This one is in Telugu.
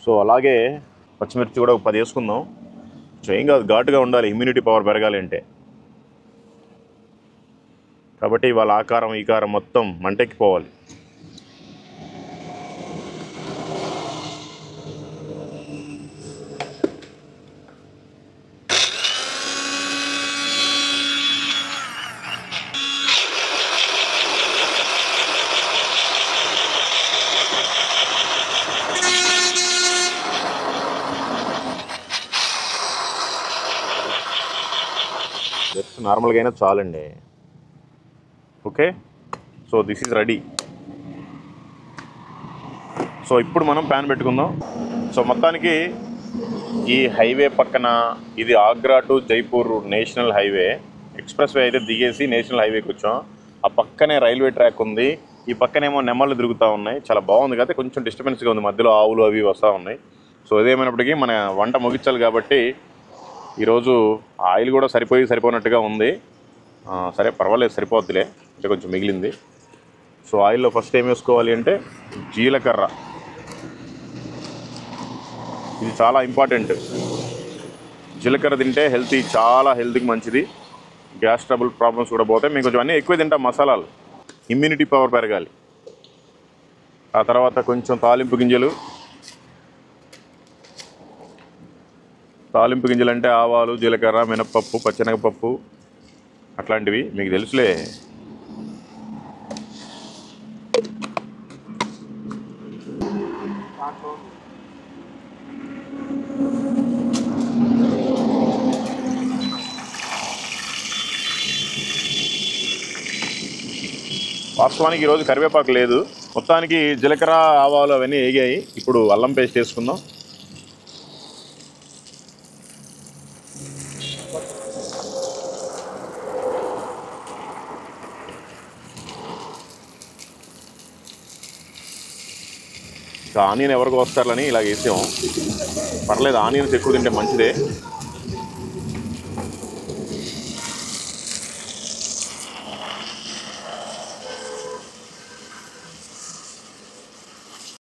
సో అలాగే పచ్చిమిర్చి కూడా ఒక 10 వేసుకుందాం. సో ఏం కాదు, ఘాటుగా ఉండాలి, ఇమ్యూనిటీ పవర్ పెరగాలి అంటే. కాబట్టి వాళ్ళ ఆకారం ఈ కారం మొత్తం మంటెక్కిపోవాలి. జస్ట్ నార్మల్గా అయినా చాలండి. Okay, so this is ready. So ఇప్పుడు మనం ప్యాన్ పెట్టుకుందాం. సో మొత్తానికి ఈ హైవే పక్కన, ఇది Agra to Jaipur national highway, express way అయితే దిగేసి నేషనల్ హైవేకి వచ్చాం. ఆ పక్కనే రైల్వే ట్రాక్ ఉంది, ఈ పక్కనేమో నెమ్మలు తిరుగుతూ ఉన్నాయి. చాలా బాగుంది కదా, కొంచెం డిస్టర్బెన్స్గా ఉంది, మధ్యలో ఆవులు అవి వస్తూ ఉన్నాయి. సో ఏదేమైనప్పటికీ మన వంట ముగించాలి కాబట్టి ఈరోజు ఆయిల్ కూడా సరిపోనట్టుగా ఉంది. సరే పర్వాలేదు, సరిపోద్దిలే, అంటే కొంచెం మిగిలింది. సో ఆయిల్లో ఫస్ట్ ఏం వేసుకోవాలి అంటే జీలకర్ర. ఇది చాలా ఇంపార్టెంట్. జీలకర్ర తింటే చాలా హెల్త్కి మంచిది. గ్యాస్ ట్రబుల్ ప్రాబ్లమ్స్ కూడా పోతాయి. మేము కొంచెం అన్నీ ఎక్కువ తింటాం మసాలాలు, ఇమ్యూనిటీ పవర్ పెరగాలి. ఆ తర్వాత కొంచెం తాలింపు గింజలు అంటే ఆవాలు, జీలకర్ర, మినప్పప్పు, పచ్చెనగపప్పు అట్లాంటివి మీకు తెలుసులే. వాస్తవానికి ఈరోజు కరివేపాకు లేదు. మొత్తానికి జీలకర్ర, ఆవాలు అవన్నీ వేగాయి. ఇప్పుడు అల్లం పేస్ట్ వేసుకుందాం. ఆనియన్ ఎవరికి వస్తారని ఇలా వేసాము. పర్లేదు, ఆనియన్స్ ఎక్కువ తింటే మంచిదే.